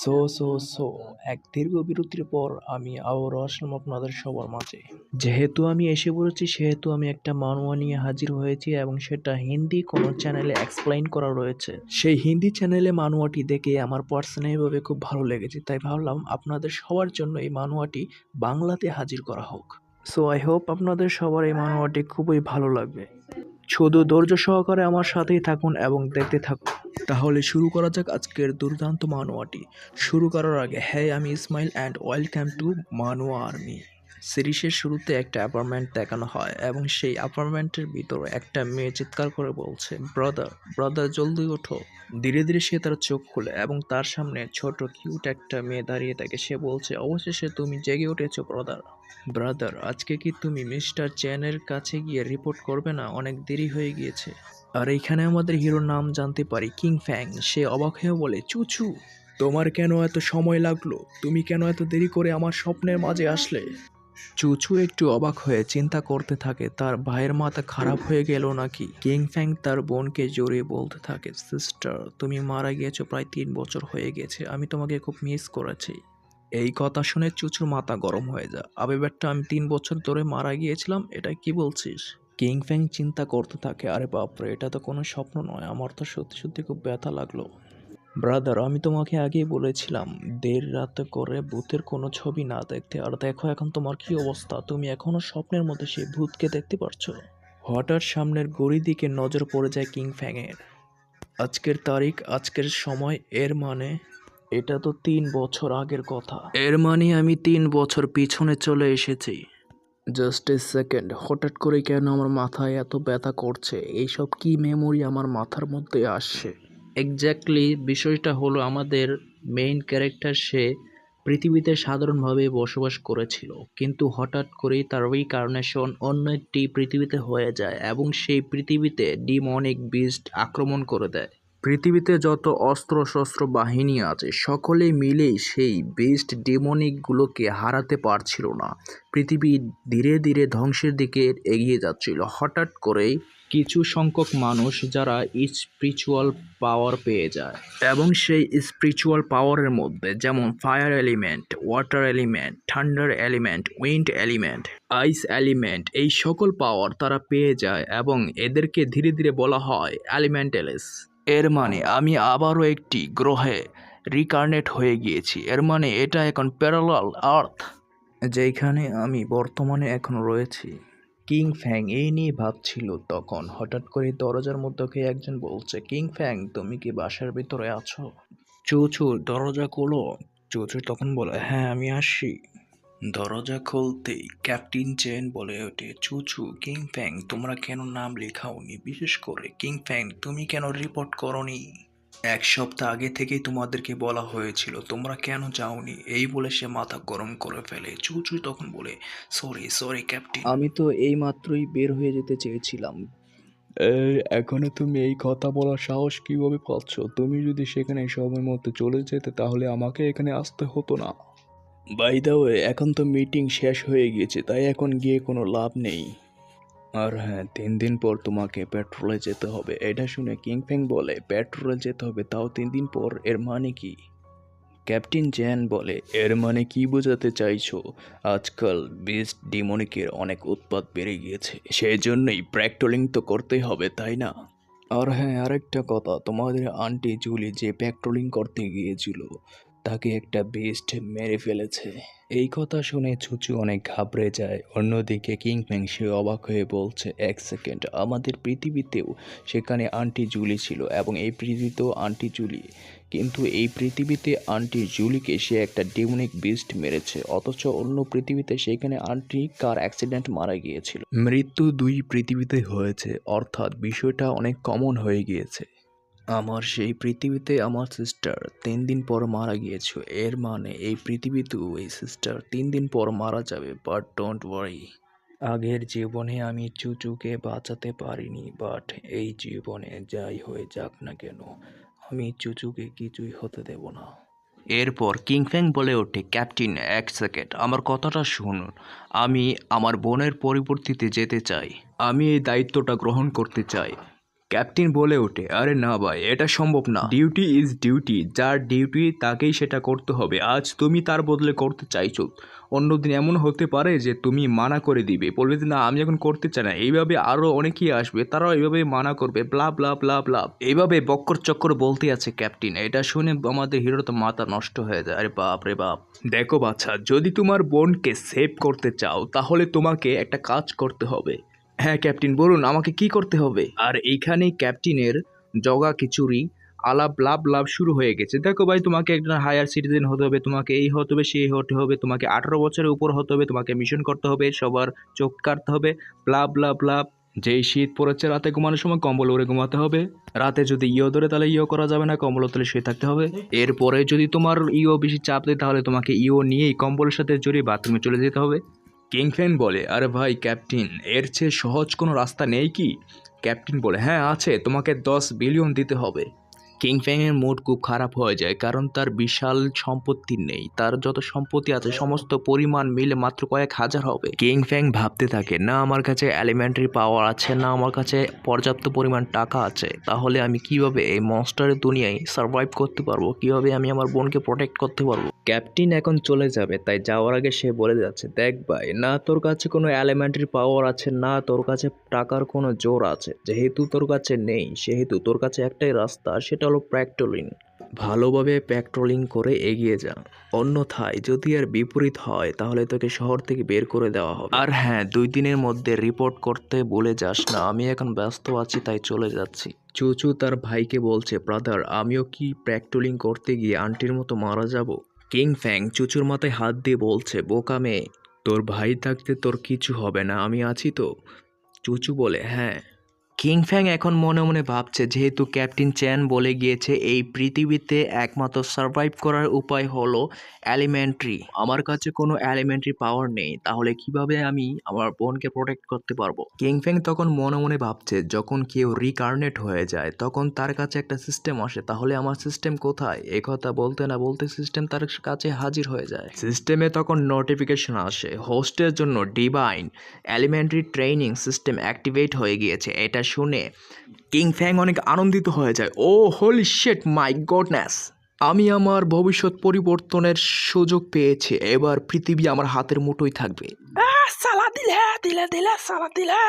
So so so এক দীর্ঘ বিরতির পর আমি আবারও আসলাম আপনাদের সবার মাঝে। যেহেতু আমি এসে পড়েছি সেহেতু আমি একটা মানোয়া নিয়ে হাজির হয়েছি এবং সেটা হিন্দি কোনো চ্যানেলে এক্সপ্লেইন করা রয়েছে। সেই হিন্দি চ্যানেলে মানোয়াটি দেখে আমার পার্সোনালিভাবে খুব ভালো লেগেছে, তাই ভাবলাম আপনাদের সবার জন্য এই মানোয়াটি বাংলাতে হাজির করা হোক। সো আই হোপ আপনাদের সবার এই মানোয়াটি খুবই ভালো লাগবে। শুধু ধৈর্য সহকারে আমার সাথেই থাকুন এবং দেখতে থাকুন। তাহলে শুরু করা যাক আজকের দুর্দান্ত মানোয়াটি। শুরু করার আগে হ্যাঁ, আমি ইসমাইল অ্যান্ড ওয়েলকাম টু মানোয়া আর্মি। সিরিজের শুরুতে একটা অ্যাপার্টমেন্ট দেখানো হয় এবং সেই অ্যাপার্টমেন্টের ভিতরে একটা মেয়ে চিৎকার করে বলছে, ব্রাদার ব্রাদার জলদি ওঠো। ধীরে ধীরে সে তার চোখ খুলে এবং তার সামনে ছোট কিউট একটা মেয়ে দাঁড়িয়ে থাকে। সে বলছে, অবশেষে তুমি জেগে উঠেছো ব্রাদার। ব্রাদার, আজকে কি তুমি মিস্টার চেনের কাছে গিয়ে রিপোর্ট করবে না? অনেক দেরি হয়ে গিয়েছে। আর এইখানে আমাদের হিরোর নাম জানতে পারি, কিং ফ্যাং। সে অবাক হয়ে বলে, চুচু তোমার কেন এত সময় লাগলো? তুমি কেন এত দেরি করে আমার স্বপ্নের মাঝে আসলে? চুচু একটু অবাক হয়ে চিন্তা করতে থাকে, তার ভাইয়ের মাথা খারাপ হয়ে গেল নাকি। কিং ফ্যাং তার বোনকে জড়িয়ে বলতে থাকে, সিস্টার তুমি মারা গিয়েছো প্রায় 3 বছর হয়ে গেছে, আমি তোমাকে খুব মিস করেছি। এই কথা শুনে চুচুর মাথা গরম হয়ে যায়। আবে ব্যাটা, আমি 3 বছর ধরে মারা গিয়েছিলাম, এটা কি বলছিস? কিং ফ্যাং চিন্তা করতে থাকে, আরে বাপরে, এটা তো কোনো স্বপ্ন নয়, আমার তো সত্যি সত্যি খুব ব্যথা লাগলো। ব্রাদার, আমি তোমাকে আগেই বলেছিলাম দের রাতে করে ভূতের কোনো ছবি না দেখতে, আর দেখো এখন তোমার কি অবস্থা, তুমি এখনো স্বপ্নের মধ্যে সেই ভূতকে দেখতে পারছো। হঠাৎ সামনের ঘড়ির দিকে নজর পড়ে যায় কিং ফ্যাংয়ের। আজকের তারিখ, আজকের সময়, এর মানে এটা তো 3 বছর আগের কথা। এর মানে আমি 3 বছর পিছনে চলে এসেছি। জাস্ট এ সেকেন্ড, হঠাৎ করে কেন আমার মাথায় এত ব্যথা করছে? এইসব কি মেমোরি আমার মাথার মধ্যে আসছে? এক্স্যাক্টলি বিষয়টা হলো, আমাদের মেইন ক্যারেক্টার সে পৃথিবীতে সাধারণভাবে বসবাস করেছিল, কিন্তু হঠাৎ করেই তার রিইনকার্নেশন অন্য একটি পৃথিবীতে হয়ে যায় এবং সেই পৃথিবীতে ডিমনিক বিস্ট আক্রমণ করে দেয়। পৃথিবীতে যত অস্ত্র শস্ত্র বাহিনী আছে সকলেই মিলেই সেই বিস্ট ডেমনিকগুলোকে হারাতে পারছিল না। পৃথিবী ধীরে ধীরে ধ্বংসের দিকে এগিয়ে যাচ্ছিল। হঠাৎ করেই কিছু সংখ্যক মানুষ যারা স্পিরিচুয়াল পাওয়ার পেয়ে যায় এবং সেই স্পিরিচুয়াল পাওয়ারের মধ্যে যেমন fire element, water element, thunder element, wind element, ice element, এই সকল পাওয়ার তারা পেয়ে যায় এবং এদেরকে ধীরে ধীরে বলা হয় এলিমেন্টালিস। এর মানে আমি আবারও একটি গ্রহে রিকার্নেট হয়ে গিয়েছি। এর মানে এটা এখন প্যারালাল আর্থ, যেখানে আমি বর্তমানে এখন রয়েছি। কিং ফ্যাং এই নিয়ে ভাবছিল, তখন হঠাৎ করে দরজার মধ্যে কে একজন বলছে, কিং ফ্যাং তুমি কি বাসার ভিতরে আছো? চুচু দরজা খোলো। চুচু তখন বলে, হ্যাঁ আমি আসছি। দরজা খুলতেই ক্যাপ্টেন চেন বলে ওঠে, চুচু কিং ফ্যাং তোমরা কেন নাম লেখাওনি? বিশেষ করে কিং ফ্যাং তুমি কেন রিপোর্ট করনি? 1 সপ্তাহ আগে থেকেই তোমাদেরকে বলা হয়েছিল, তোমরা কেন যাওনি? এই বলে সে মাথা গরম করে ফেলে। চুচু তখন বলে, সরি সরি ক্যাপ্টেন, আমি তো এই মাত্রই বের হয়ে যেতে চেয়েছিলাম। এখনো তুমি এই কথা বলার সাহস কিভাবে পাচ্ছ? তুমি যদি সেখানে সময় মতো চলে যেতে তাহলে আমাকে এখানে আসতে হতো না। বাই দ্য ওয়ে, এখন তো মিটিং শেষ হয়ে গিয়েছে, তাই এখন গিয়ে কোনো লাভ নেই। আর হ্যাঁ, 3 দিন পর তোমাকে পেট্রোলে যেতে হবে। এটা শুনে কিংফ্যাং বলে, পেট্রোলে যেতে হবে, তাও 3 দিন পর, এর মানে কি? ক্যাপ্টেন জ্যান বলে, এর মানে কি বোঝাতে চাইছো? আজকাল বিস্ট ডিমনিকের অনেক উৎপাত বেড়ে গিয়েছে, সেই জন্যই প্র্যাকটোলিং তো করতেই হবে, তাই না? আর হ্যাঁ, আরেকটা কথা, তোমাদের আন্টি জুলি যে প্যাট্রোলিং করতে গিয়েছিল তাকে একটা বেস্ট মেরে ফেলেছে। এই কথা শুনে চুচু অনেক ঘাবড়ে যায়। অন্যদিকে কিংফ্যাং সে অবাক হয়ে বলছে, 1 সেকেন্ড, আমাদের পৃথিবীতেও সেখানে আন্টি জুলি ছিল এবং এই পৃথিবীতেও আন্টি জুলি, কিন্তু এই পৃথিবীতে আন্টি জুলিকে সে একটা ডেমনিক বিস্ট মেরেছে, অথচ অন্য পৃথিবীতে সেখানে আন্টি কার অ্যাক্সিডেন্ট মারা গিয়েছিল। মৃত্যু 2 পৃথিবীতে হয়েছে, অর্থাৎ বিষয়টা অনেক কমন হয়ে গিয়েছে। আমার সেই পৃথিবীতে আমার সিস্টার 3 দিন পর মারা গিয়েছে, এর মানে এই পৃথিবীতেও এই সিস্টার 3 দিন পর মারা যাবে। বাট ডোন্ট ওয়ারি, আগের জীবনে আমি চুচুকে বাঁচাতে পারিনি, বাট এই জীবনে যাই হয়ে যাক না কেন আমি চুচুকে কিছুই হতে দেব না। এরপর কিংফ্যাং বলে ওঠে, ক্যাপ্টেন 1 সেকেন্ড, আমার কথাটা শুনুন। আমি আমার বোনের পরিবর্তিতে যেতে চাই, আমি এই দায়িত্বটা গ্রহণ করতে চাই। ক্যাপ্টেন বলে ওঠে, আরে না ভাই, এটা সম্ভব না। ডিউটি ইজ ডিউটি, যার ডিউটি তাকেই সেটা করতে হবে। আজ তুমি তার বদলে করতে চাইছো, অন্যদিন এমন হতে পারে যে তুমি মানা করে দিবে, বলবে যে না আমি এখন করতে চাই না। এইভাবে আরো অনেকেই আসবে, তারাও এইভাবে মানা করবে, ব্লা ব্লা ব্লা ব্লা, এইভাবে বক্কর চক্কর বলতে আছে ক্যাপ্টেন। এটা শুনে আমাদের হিরোর তো মাথা নষ্ট হয়ে যায়। আরে বাপ রে বাপ। দেখো বাচ্চা, যদি তোমার বোনকে সেভ করতে চাও তাহলে তোমাকে একটা কাজ করতে হবে। হ্যাঁ ক্যাপ্টেন বলুন, আমাকে কি করতে হবে? আর এইখানেই ক্যাপ্টেনের জগা খিচুড়ি আলাপ লাভ লাভ শুরু হয়ে গেছে। দেখো ভাই, তোমাকে একটা হায়ার সিটিজেন হতে হবে, তোমাকে এই হতে হবে সেই হতে হবে, তোমাকে 18 বছরের উপর হতে হবে, তোমাকে মিশন করতে হবে, সবার চোখ কাটতে হবে, ব্লা ব্লা ব্লা। যেই শীত পড়েছে রাতে ঘুমানোর সময় কম্বল ওরে ঘুমাতে হবে। রাতে যদি ইও ধরে তাহলে ইও করা যাবে না, কম্বল তলে শুয়ে থাকতে হবে। এরপরে যদি তোমার ইও বেশি চাপ দেয় তাহলে তোমাকে ইও নিয়েই কম্বলের সাথে জড়িয়ে বাথরুমে চলে যেতে হবে। কিংফ্যাং বলে, আরে ভাই ক্যাপ্টেন, এর চেয়ে সহজ কোনো রাস্তা নেই কি? ক্যাপ্টেন বলে, হ্যাঁ আছে, তোমাকে 10 বিলিয়ন দিতে হবে। কিংফ্যাংয়ের মুড খুব খারাপ হয়ে যায়, কারণ তার বিশাল সম্পত্তি নেই। তার যত সম্পত্তি আছে সমস্ত পরিমাণ মিলে মাত্র কয়েক হাজার হবে। কিংফ্যাং ভাবতে থাকে, না আমার কাছে এলিমেন্টারি পাওয়ার আছে, না আমার কাছে পর্যাপ্ত পরিমাণ টাকা আছে, তাহলে আমি কিভাবে এই মনস্টারের দুনিয়ায় সার্ভাইভ করতে পারবো, কিভাবে আমি আমার বোনকে প্রোটেক্ট করতে পারবো। ক্যাপ্টেন এখন চলে যাবে, তাই যাওয়ার আগে সে বলে যাচ্ছে, দেখ ভাই, না তোর কাছে কোনো এলিমেন্টারি পাওয়ার আছে, না তোর কাছে টাকার কোনো জোর আছে। যেহেতু তোর কাছে নেই, সেহেতু তোর কাছে একটাই রাস্তা, সেটা হলো প্যাট্রোলিং। ভালোভাবে প্যাট্রোলিং করে এগিয়ে যা, অন্যথায় যদি এর বিপরীত হয় তাহলে তোকে শহর থেকে বের করে দেওয়া হবে। আর হ্যাঁ, 2 দিনের মধ্যে রিপোর্ট করতে ভুলে যাস না। আমি এখন ব্যস্ত আছি, তাই চলে যাচ্ছি। চুচু তার ভাইকে বলছে, ব্রাদার, আমিও কি প্যাট্রোলিং করতে গিয়ে আন্টির মতো মারা যাব? কিংফ্যাং চুচুর মাথায় হাত দিয়ে বলছে, বোকা মেয়ে, তোর ভাই থাকতে তোর কিছু হবে না, আমি আছি তো। চুচু বলে, হ্যাঁ। কিংফ্যাং এখন মনে মনে ভাবছে, যেহেতু ক্যাপ্টেন চ্যান বলে গিয়েছে এই পৃথিবীতে একমাত্র সার্ভাইভ করার উপায় হলো এলিমেন্টারি, আমার কাছে কোনো এলিমেন্টারি পাওয়ার নেই, তাহলে কিভাবে আমি আমার বোনকে প্রোটেক্ট করতে পারবো? কিংফ্যাং তখন মনে মনে ভাবছে, যখন কেউ রিকার্নেট হয়ে যায় তখন তার কাছে একটা সিস্টেম আসে, তাহলে আমার সিস্টেম কোথায়? এই কথা বলতে না বলতে সিস্টেম তার কাছে হাজির হয়ে যায়। সিস্টেমে তখন নোটিফিকেশন আসে, হোস্টের জন্য divine elementary training system activate হয়ে গিয়েছে। এটা শুনে কিংফ্যাং অনেক আনন্দিত হয়ে যায়। ও হোলি শিট, মাই গডনেস, আমি আমার ভবিষ্যৎ পরিবর্তনের সুযোগ পেয়েছি, এবার পৃথিবী আমার হাতের মুঠোয় থাকবে। সালা দিলে দিলে দিলে সালা দিলে